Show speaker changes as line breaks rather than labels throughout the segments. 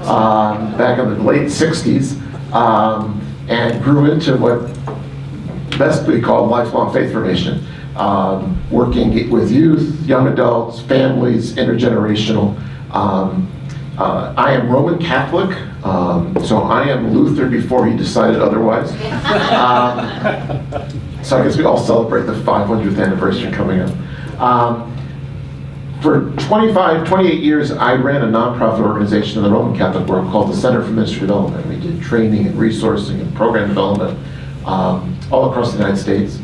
back in the late 60s, and grew into what best we call lifelong faith formation, working with youth, young adults, families, intergenerational. I am Roman Catholic, so I am Luther before he decided otherwise. So I guess we all celebrate the 500th anniversary coming up. For 28 years, I ran a nonprofit organization in the Roman Catholic world called the Center for Ministry Development. We did training and resourcing and program development all across the United States.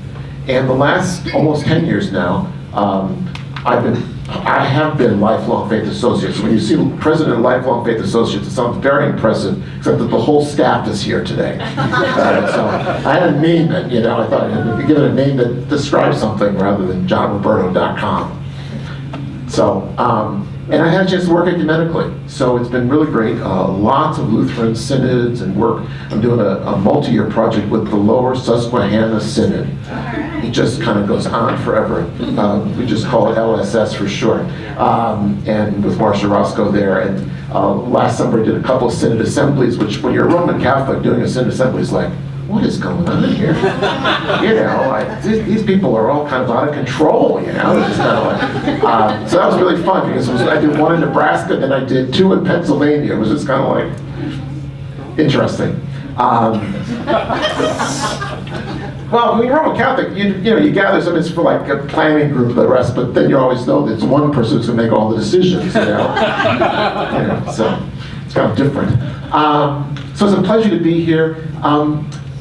And the last almost 10 years now, I have been Lifelong Faith Associates. So when you see President of Lifelong Faith Associates, it sounds very impressive, except that the whole staff is here today. So I had to name it, I thought I'd give it a name that describes something rather than johnroberto.com. So, and I had a chance to work ecumenically, so it's been really great. Lots of Lutheran synods and work. I'm doing a multi-year project with the Lower Susquehanna Synod. It just kind of goes on forever. We just call it LSS for short. And with Marcia Roscoe there. And last summer I did a couple of synod assemblies, which when you're a Roman Catholic, doing a synod assembly is like, what is going on here? These people are all kind of out of control, It's just kind of like, so that was really fun because I did one in Nebraska, then I did two in Pennsylvania. It was just kind of like interesting. Well, when you're Roman Catholic, you gather some, it's for like a planning group, the rest, but then you always know that it's one person who's going to make all the decisions, so it's kind of different. So it's a pleasure to be here.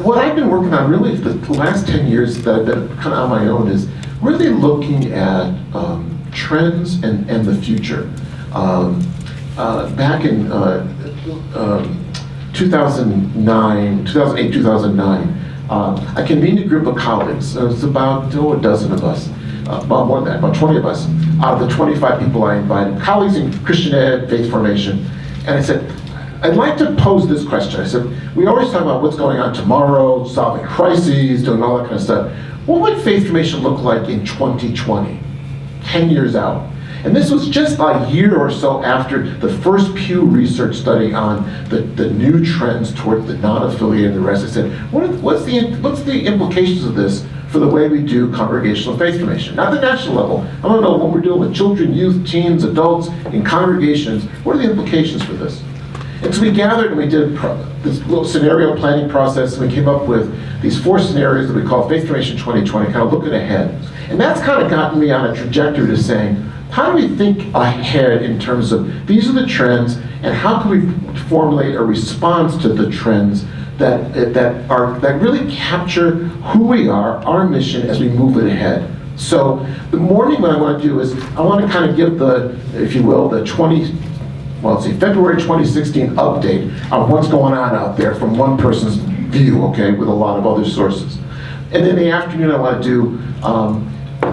What I've been working on really for the last 10 years that I've been kind of on my own is really looking at trends and the future. Back in 2008, 2009, I convened a group of colleagues. It was about a dozen of us, about more than that, about 20 of us, out of the 25 people I invited, colleagues in Christian ed, faith formation, and I said, I'd like to pose this question. I said, we always talk about what's going on tomorrow, solving crises, doing all that kind of stuff. What would faith formation look like in 2020, 10 years out? And this was just a year or so after the first Pew Research study on the new trends toward the non-affiliated and the rest. I said, what's the implications of this for the way we do congregational faith formation? Not the national level. I want to know what we're doing with children, youth, teens, adults, in congregations. What are the implications for this? And so we gathered and we did this little scenario planning process, and we came up with these 4 scenarios that we call Faith Formation 2020, kind of looking ahead. And that's kind of gotten me on a trajectory to saying, how do we think ahead in terms of these are the trends, and how can we formulate a response to the trends that really capture who we are, our mission as we move it ahead. So the morning what I want to do is I want to kind of give the, if you will, the February 2016 update on what's going on out there from one person's view, okay, with a lot of other sources. And then in the afternoon I want to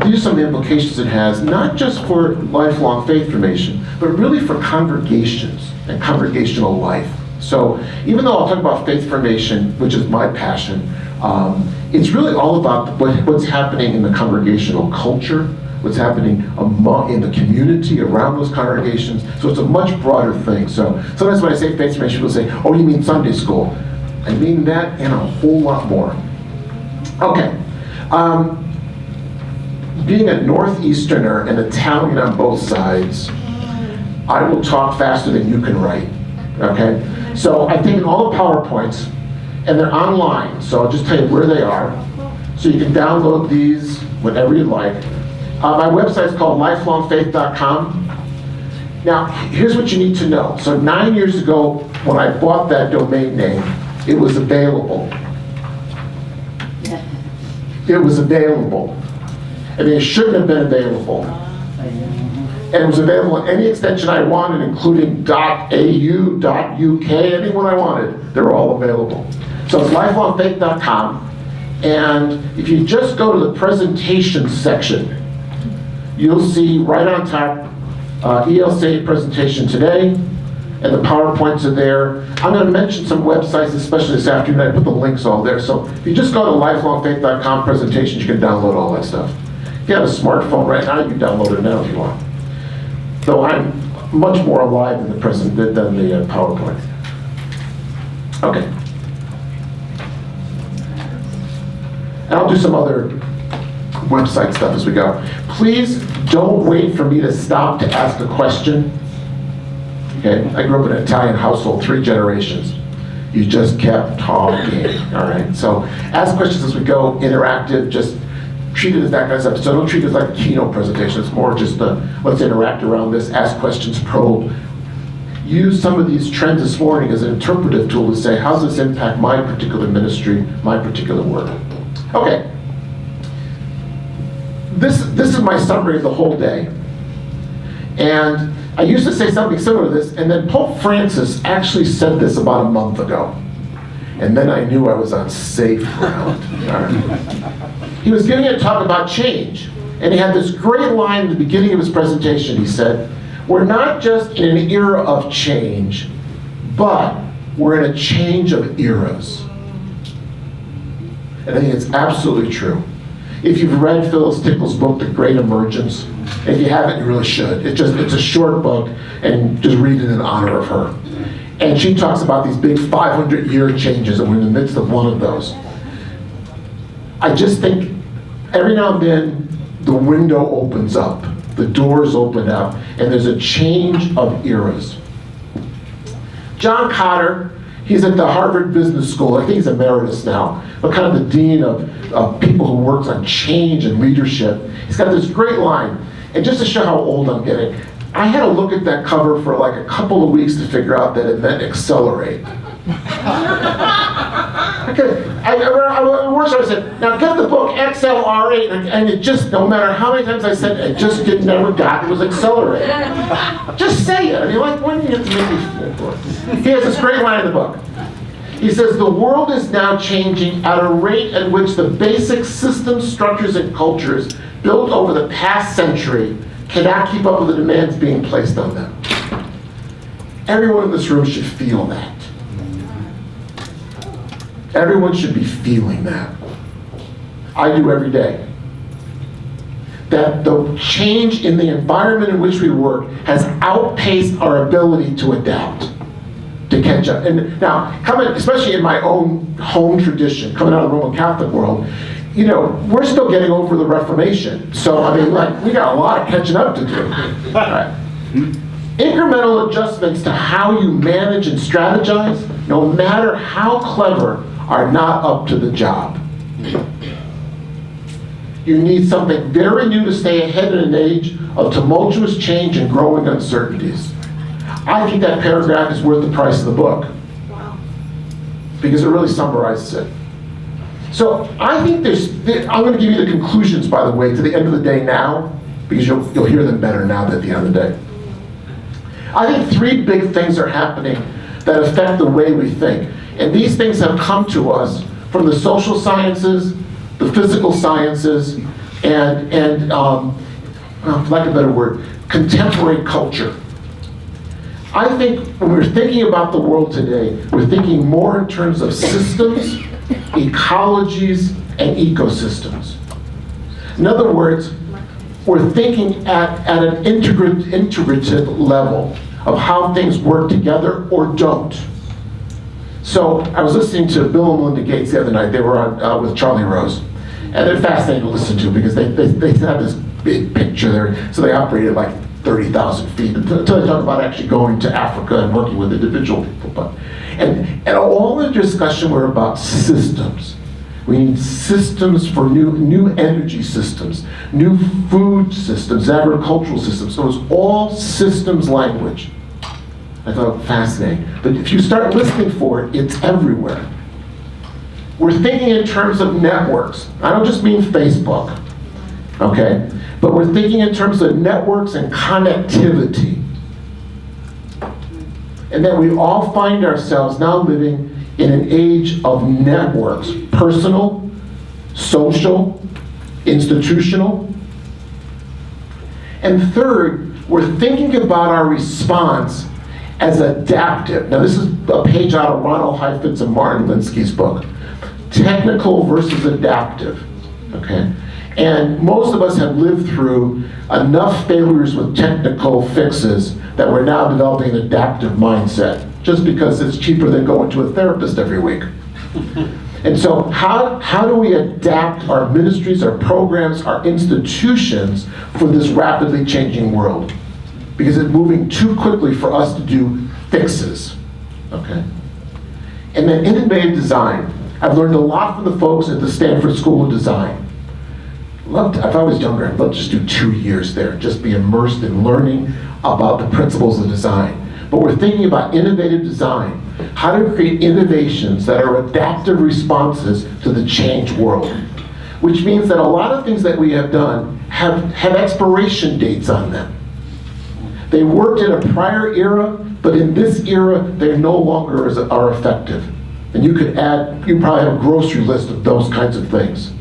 do some of the implications it has, not just for lifelong faith formation, but really for congregations and congregational life. So even though I'll talk about faith formation, which is my passion, it's really all about what's happening in the congregational culture, what's happening in the community around those congregations. So it's a much broader thing. So sometimes when I say faith formation, people say, oh, you mean Sunday school? I mean that and a whole lot more. Okay. Being a Northeasterner and Italian on both sides, I will talk faster than you can write, okay? So I've taken all the PowerPoints, and they're online, so I'll just tell you where they are. So you can download these whenever you like. My website's called lifelongfaith.com. Now, here's what you need to know. So 9 years ago, when I bought that domain name, it was available. It was available. I mean, it shouldn't have been available. And it was available in any extension I wanted, including .au, .uk, anyone I wanted. They're all available. So it's lifelongfaith.com. And if you just go to the presentation section, you'll see right on top, ELCA presentation today, and the PowerPoints are there. I'm going to mention some websites, especially this afternoon. I put the links all there. So if you just go to lifelongfaith.com presentations, you can download all that stuff. If you have a smartphone right now, you can download it now if you want. Though I'm much more alive than the PowerPoint. Okay. And I'll do some other website stuff as we go. Please don't wait for me to stop to ask a question. Okay, I grew up in an Italian household, 3 generations. You just kept talking, all right? So ask questions as we go, interactive, just treat it as that kind of stuff. So don't treat it as like a keynote presentation. It's more just let's interact around this, ask questions, probe. Use some of these trends this morning as an interpretive tool to say, how does this impact my particular ministry, my particular work? Okay. This is my summary of the whole day. And I used to say something similar to this, and then Pope Francis actually said this about a month ago. And then I knew I was on safe ground. All right. He was giving a talk about change, and he had this great line at the beginning of his presentation. He said, we're not just in an era of change, but we're in a change of eras. And I think it's absolutely true. If you've read Phyllis Tickle's book, The Great Emergence, if you haven't, you really should. It's a short book, and just read it in honor of her. And she talks about these big 500-year changes, and we're in the midst of one of those. I just think every now and then, the window opens up, the doors open up, and there's a change of eras. John Cotter, he's at the Harvard Business School. I think he's emeritus now, but kind of the dean of people who works on change and leadership. He's got this great line. And just to show how old I'm getting, I had to look at that cover for like a couple of weeks to figure out that it meant accelerate. I said, now get the book XLR8, and it just, no matter how many times I said it, just never got it was accelerate. Just say it. I mean, like, when do you have to make me feel for it? He has this great line in the book. He says, the world is now changing at a rate at which the basic systems, structures, and cultures built over the past century cannot keep up with the demands being placed on them. Everyone in this room should feel that. Everyone should be feeling that. I do every day. That the change in the environment in which we work has outpaced our ability to adapt, to catch up. And now, especially in my own home tradition, coming out of the Roman Catholic world, you know, we're still getting over the Reformation. So, I mean, like, we got a lot of catching up to do. All right. Incremental adjustments to how you manage and strategize, no matter how clever, are not up to the job. You need something very new to stay ahead in an age of tumultuous change and growing uncertainties. I think that paragraph is worth the price of the book. Wow. Because it really summarizes it. So I think I'm going to give you the conclusions, by the way, to the end of the day now, because you'll hear them better now than at the end of the day. I think 3 big things are happening that affect the way we think. And these things have come to us from the social sciences, the physical sciences, and for lack of a better word, contemporary culture. I think when we're thinking about the world today, we're thinking more in terms of systems, ecologies, and ecosystems. In other words, we're thinking at an integrative level of how things work together or don't. So I was listening to Bill and Melinda Gates the other night. They were on with Charlie Rose. And they're fascinating to listen to because they have this big picture there. So they operated like 30,000 feet until they talk about actually going to Africa and working with individual people. And all the discussion were about systems. We need systems for new energy systems, new food systems, agricultural systems. So it was all systems language. I thought fascinating. But if you start listening for it, it's everywhere. We're thinking in terms of networks. I don't just mean Facebook, okay? But we're thinking in terms of networks and connectivity. And then we all find ourselves now living in an age of networks, personal, social, institutional. And third, we're thinking about our response as adaptive. Now this is a page out of Ronald Heifetz and Martin Linsky's book. Technical versus adaptive, okay? And most of us have lived through enough failures with technical fixes that we're now developing an adaptive mindset, just because it's cheaper than going to a therapist every week. And so how do we adapt our ministries, our programs, our institutions for this rapidly changing world? Because it's moving too quickly for us to do fixes, okay? And then innovative design. I've learned a lot from the folks at the Stanford School of Design. If I was younger, I'd love to just do 2 years there, just be immersed in learning about the principles of design. But we're thinking about innovative design, how to create innovations that are adaptive responses to the changed world. Which means that a lot of things that we have done have expiration dates on them. They worked in a prior era, but in this era, they no longer are effective. And you probably have a grocery list of those kinds of things.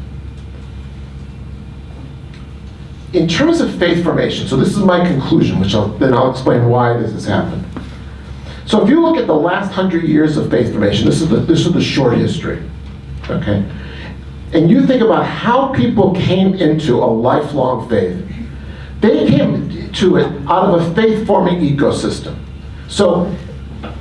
In terms of faith formation, so this is my conclusion, which I'll explain why this has happened. So if you look at the last 100 years of faith formation, this is the short history, okay? And you think about how people came into a lifelong faith. They came to it out of a faith-forming ecosystem. So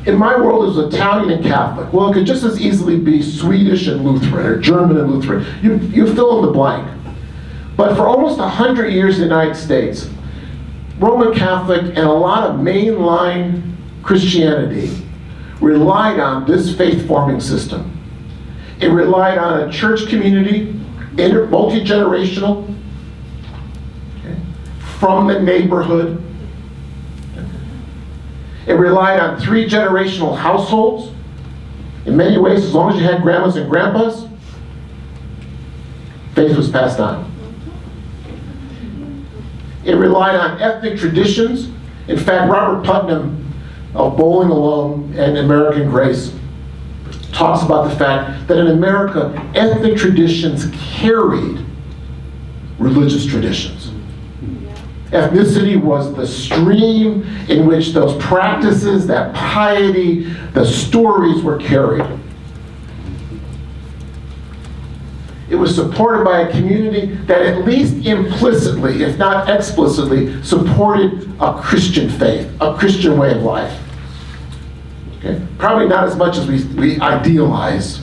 in my world, it was Italian and Catholic. Well, it could just as easily be Swedish and Lutheran, or German and Lutheran. You fill in the blank. But for almost 100 years in the United States, Roman Catholic and a lot of mainline Christianity relied on this faith-forming system. It relied on a church community, multi-generational, okay, from the neighborhood. It relied on 3 generational households. In many ways, as long as you had grandmas and grandpas, faith was passed on. It relied on ethnic traditions. In fact, Robert Putnam of Bowling Alone and American Grace talks about the fact that in America, ethnic traditions carried religious traditions. Ethnicity was the stream in which those practices, that piety, the stories were carried. It was supported by a community that at least implicitly, if not explicitly, supported a Christian faith, a Christian way of life. Okay? Probably not as much as we idealize,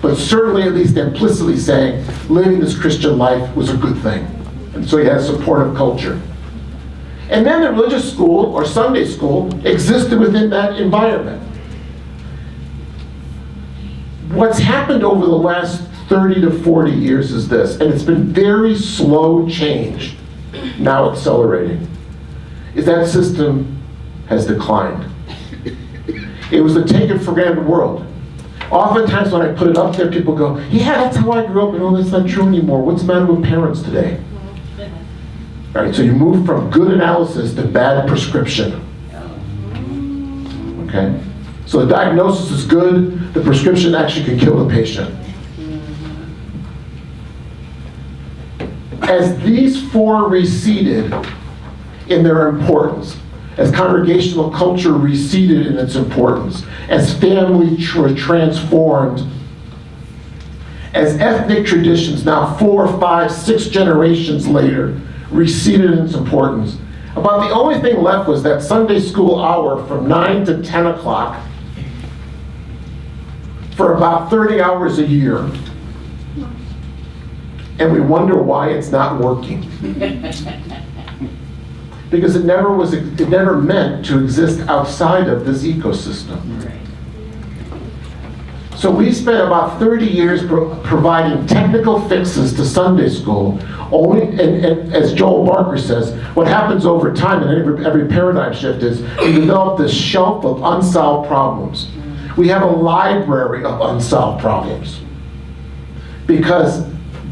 but certainly at least implicitly saying living this Christian life was a good thing. And so you had a supportive culture. And then the religious school or Sunday school existed within that environment. What's happened over the last 30 to 40 years is this, and it's been very slow change, now accelerating, is that system has declined. It was a taken for granted world. Oftentimes when I put it up there, people go, yeah, that's how I grew up, and oh, that's not true anymore. What's the matter with parents today? All right, so you move from good analysis to bad prescription. Okay? So the diagnosis is good, the prescription actually can kill the patient. As these 4 receded in their importance, as congregational culture receded in its importance, as family transformed, as ethnic traditions now 4, 5, 6 generations later receded in its importance, about the only thing left was that Sunday school hour from 9 to 10 o'clock for about 30 hours a year. And we wonder why it's not working. Because it never meant to exist outside of this ecosystem. So we spent about 30 years providing technical fixes to Sunday school. And as Joel Barker says, what happens over time in every paradigm shift is we develop this shelf of unsolved problems. We have a library of unsolved problems. Because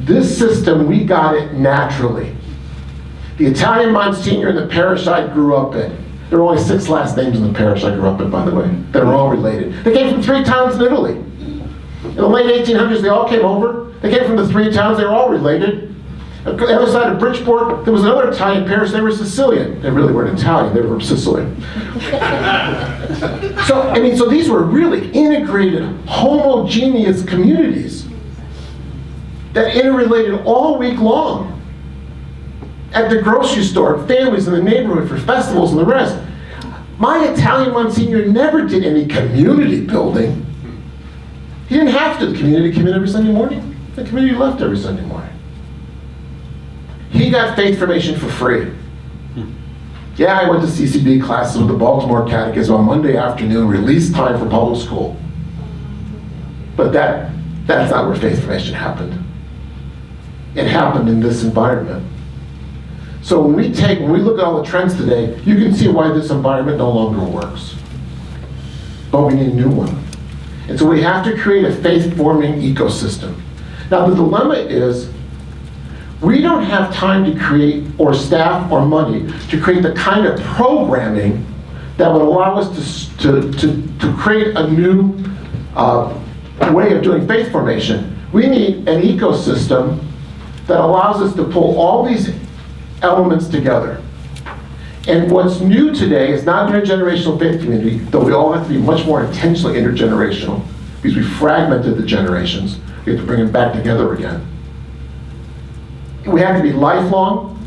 this system, we got it naturally. The Italian Monsignor in the parish I grew up in, there were only 6 last names in the parish I grew up in, by the way. They were all related. They came from 3 towns in Italy. In the late 1800s, they all came over. They came from the 3 towns, they were all related. On the other side of Bridgeport, there was another Italian parish, they were Sicilian. They really weren't Italian, they were from Sicily. So these were really integrated, homogeneous communities that interrelated all week long. At the grocery store, families in the neighborhood, for festivals and the rest. My Italian Monsignor never did any community building. He didn't have to. The community came in every Sunday morning. The community left every Sunday morning. He got faith formation for free. Yeah, I went to CCB classes with the Baltimore Catechism on Monday afternoon, release time for public school. But that's not where faith formation happened. It happened in this environment. So when we look at all the trends today, you can see why this environment no longer works. But we need a new one. And so we have to create a faith-forming ecosystem. Now the dilemma is, we don't have time to create, or staff, or money, to create the kind of programming that would allow us to create a new way of doing faith formation. We need an ecosystem that allows us to pull all these elements together. And what's new today is not an intergenerational faith community, though we all have to be much more intentionally intergenerational, because we fragmented the generations. We have to bring them back together again. We have to be lifelong.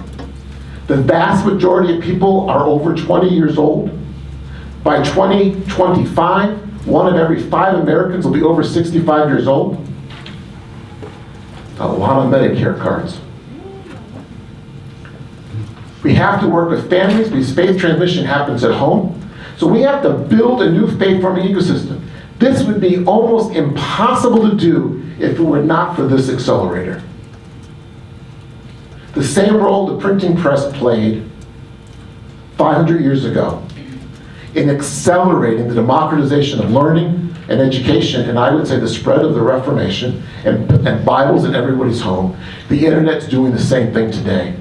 The vast majority of people are over 20 years old. By 2025, 1 of every 5 Americans will be over 65 years old. A lot of Medicare cards. We have to work with families because faith transmission happens at home. So we have to build a new faith-forming ecosystem. This would be almost impossible to do if it were not for this accelerator. The same role the printing press played 500 years ago in accelerating the democratization of learning and education, and I would say the spread of the Reformation and Bibles in everybody's home. The internet's doing the same thing today.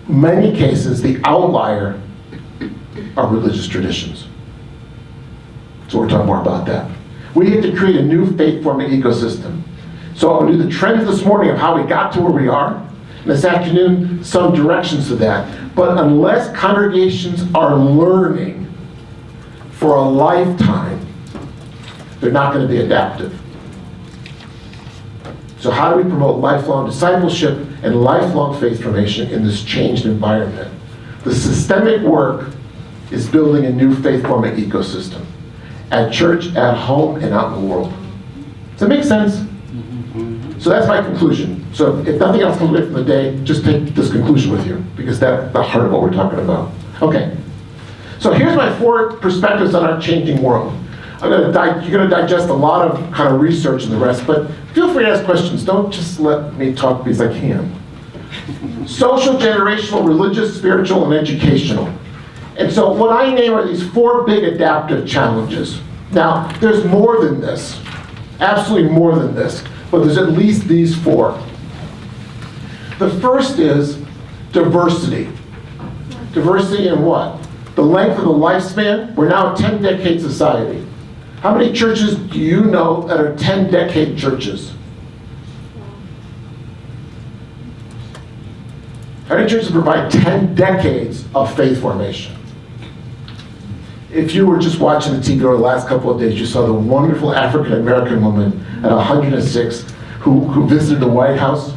Many cases, the outlier are religious traditions. So we're talking more about that. We have to create a new faith-forming ecosystem. So I'm going to do the trends this morning of how we got to where we are, and this afternoon, some directions to that. But unless congregations are learning for a lifetime, they're not going to be adaptive. So how do we promote lifelong discipleship and lifelong faith formation in this changed environment? The systemic work is building a new faith-forming ecosystem at church, at home, and out in the world. Does that make sense? So that's my conclusion. So if nothing else comes away from the day, just take this conclusion with you, because that's the heart of what we're talking about. Okay. So here's my 4 perspectives on our changing world. You're going to digest a lot of kind of research and the rest, but feel free to ask questions. Don't just let me talk because I can. Social, generational, religious, spiritual, and educational. And so what I name are these 4 big adaptive challenges. Now, there's more than this. Absolutely more than this. But there's at least these 4. The first is diversity. Diversity in what? The length of the lifespan. We're now a 10-decade society. How many churches do you know that are 10-decade churches? How many churches provide 10 decades of faith formation? If you were just watching the TV over the last couple of days, you saw the wonderful African-American woman at 106 who visited the White House.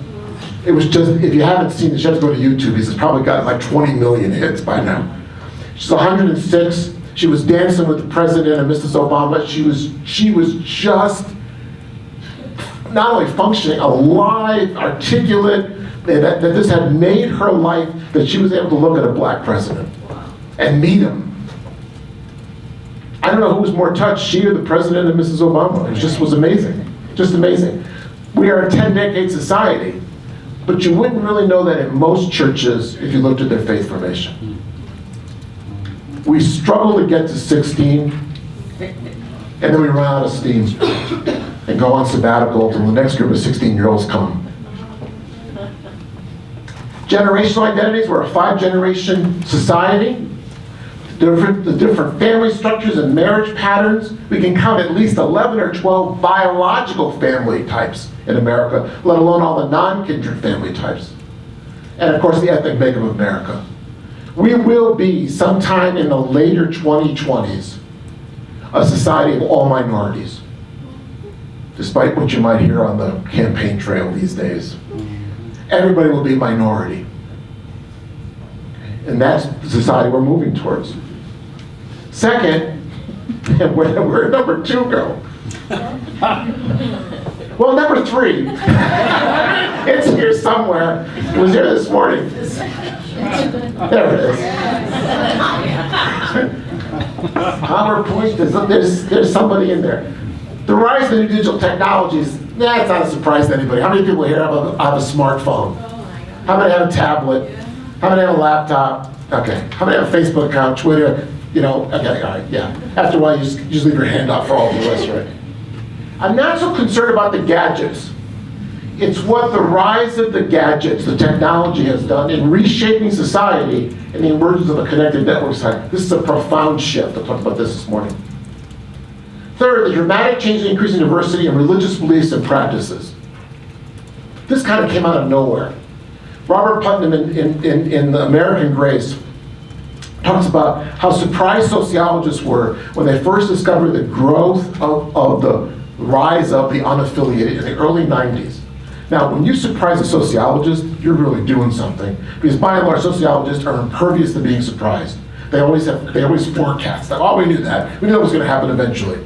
It was just, if you haven't seen it, you have to go to YouTube, because it's probably got like 20 million hits by now. She's 106. She was dancing with the president and Mrs. Obama. She was just not only functioning, alive, articulate, that this had made her life, that she was able to look at a black president and meet him. I don't know who was more touched, she or the president and Mrs. Obama. It just was amazing, just amazing. We are a 10-decade society, but you wouldn't really know that in most churches if you looked at their faith formation. We struggle to get to 16, and then we run out of steam and go on sabbatical until the next group of 16-year-olds come. Generational identities, we're a 5-generation society. The different family structures and marriage patterns. We can count at least 11 or 12 biological family types in America, let alone all the non-kindred family types. And of course, the ethnic makeup of America. We will be, sometime in the later 2020s, a society of all minorities, despite what you might hear on the campaign trail these days. Everybody will be a minority. Okay. And that's the society we're moving towards. Second, where did number 2 go? Well, number 3, it's here somewhere. It was here this morning. There it is. PowerPoint, there's somebody in there. The rise of the new digital technologies, it's not a surprise to anybody. How many people here have a smartphone? How many have a tablet? How many have a laptop? Okay. How many have a Facebook account, Twitter? Okay, all right, yeah. After a while, you just leave your hand out for all the rest, right? I'm not so concerned about the gadgets. It's what the rise of the gadgets, the technology has done in reshaping society and the emergence of a connected network society. This is a profound shift. I'll talk about this morning. Third, the dramatic change in increasing diversity in religious beliefs and practices. This kind of came out of nowhere. Robert Putnam in The American Grace talks about how surprised sociologists were when they first discovered the growth of the rise of the unaffiliated in the early 90s. Now, when you surprise a sociologist, you're really doing something, because by and large, sociologists are impervious to being surprised. They always forecast that. Oh, we knew that. We knew that was going to happen eventually.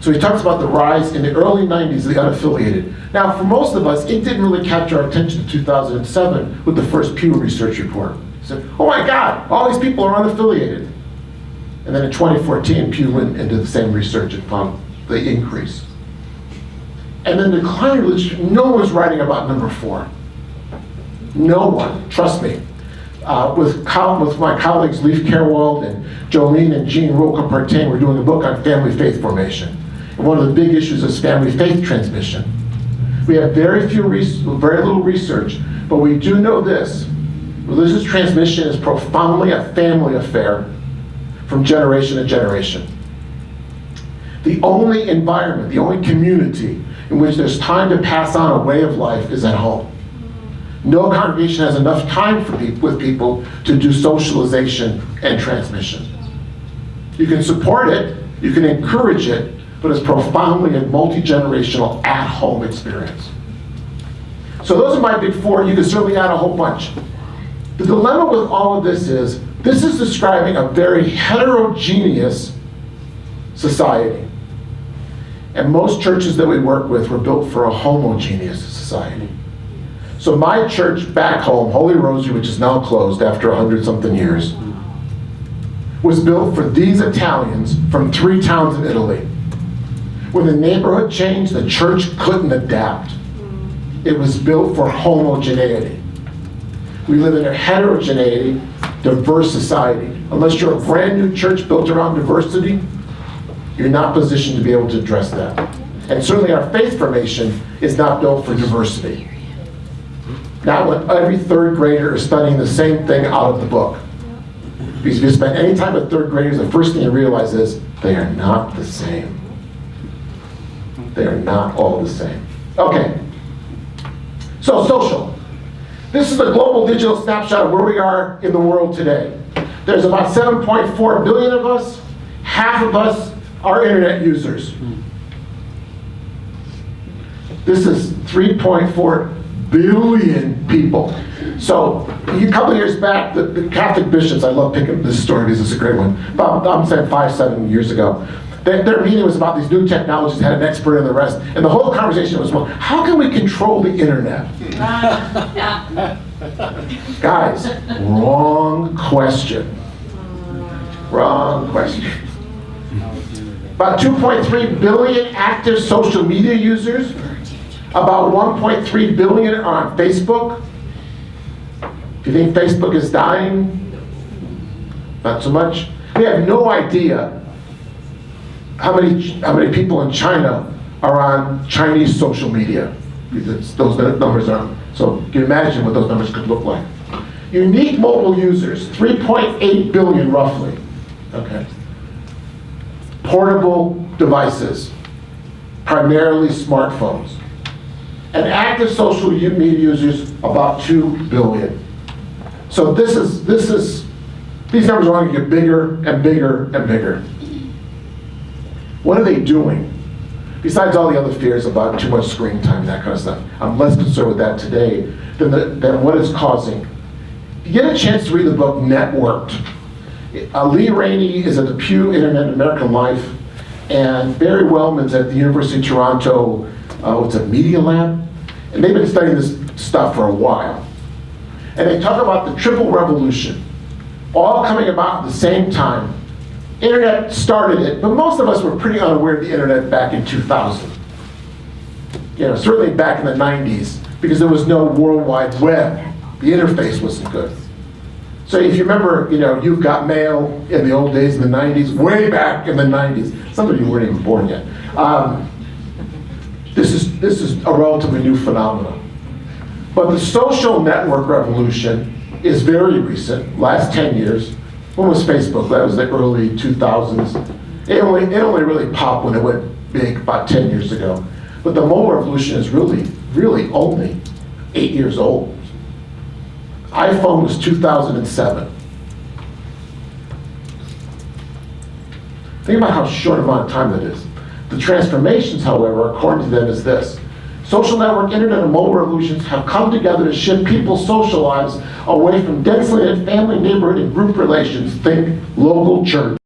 So he talks about the rise in the early 90s of the unaffiliated. Now, for most of us, it didn't really capture our attention in 2007 with the first Pew Research report. He said, oh my God, all these people are unaffiliated. And then in 2014, Pew went into the same research and found the increase. And then declining religion, no one's writing about number 4. No one, trust me. With my colleagues Leif Kerwald and Jolene and Jean Roca-Partain, we're doing a book on family faith formation. And one of the big issues is family faith transmission. We have very little research, but we do know this. Religious transmission is profoundly a family affair from generation to generation. The only environment, the only community in which there's time to pass on a way of life is at home. No congregation has enough time with people to do socialization and transmission. You can support it, you can encourage it, but it's profoundly a multi-generational at-home experience. So those are my big 4. You can certainly add a whole bunch. The dilemma with all of this is describing a very heterogeneous society. And most churches that we work with were built for a homogeneous society. So my church back home, Holy Rosary, which is now closed after 100-something years, was built for these Italians from 3 towns in Italy. When the neighborhood changed, the church couldn't adapt. It was built for homogeneity. We live in a heterogeneity, diverse society. Unless you're a brand new church built around diversity, you're not positioned to be able to address that. And certainly our faith formation is not built for diversity. Not when every 3rd grader is studying the same thing out of the book. Because if you spend any time with 3rd graders, the first thing you realize is they are not the same. They are not all the same. Okay. So social. This is a global digital snapshot of where we are in the world today. There's about 7.4 billion of us. Half of us are internet users. This is 3.4 billion people. So a couple of years back, the Catholic bishops, I love picking this story because it's a great one, about, I'm saying 5-7 years ago, their meeting was about these new technologies, had an expert and the rest, and the whole conversation was, well, how can we control the internet? Guys, wrong question. Wrong question. About 2.3 billion active social media users. About 1.3 billion are on Facebook. If you think Facebook is dying, not so much. We have no idea how many people in China are on Chinese social media. Because those numbers aren't. So you can imagine what those numbers could look like. Unique mobile users, 3.8 billion roughly. Okay. Portable devices, primarily smartphones. And active social media users, about 2 billion. So these numbers are going to get bigger and bigger and bigger. What are they doing? Besides all the other fears about too much screen time and that kind of stuff, I'm less concerned with that today than what it's causing. you get a chance to read the book Networked. Lee Rainey is at the Pew Internet and American Life, and Barry Wellman's at the University of Toronto, what's a Media Lab? And they've been studying this stuff for a while. And they talk about the triple revolution, all coming about at the same time. Internet started it, but most of us were pretty unaware of the internet back in 2000. Certainly back in the 90s, because there was no World Wide Web. The interface wasn't good. So if you remember, You've Got Mail in the old days in the 90s, way back in the 90s. Some of you weren't even born yet. This is a relatively new phenomenon. But the social network revolution is very recent, last 10 years. When was Facebook? That was the early 2000s. It only really popped when it went big about 10 years ago. But the mobile revolution is really only 8 years old. iPhone was 2007. Think about how short amount of time that is. The transformations, however, according to them, is this. Social network, internet, and mobile revolutions have come together to shift people's social lives away from densely knit family, neighborhood, and group relations. Think local church.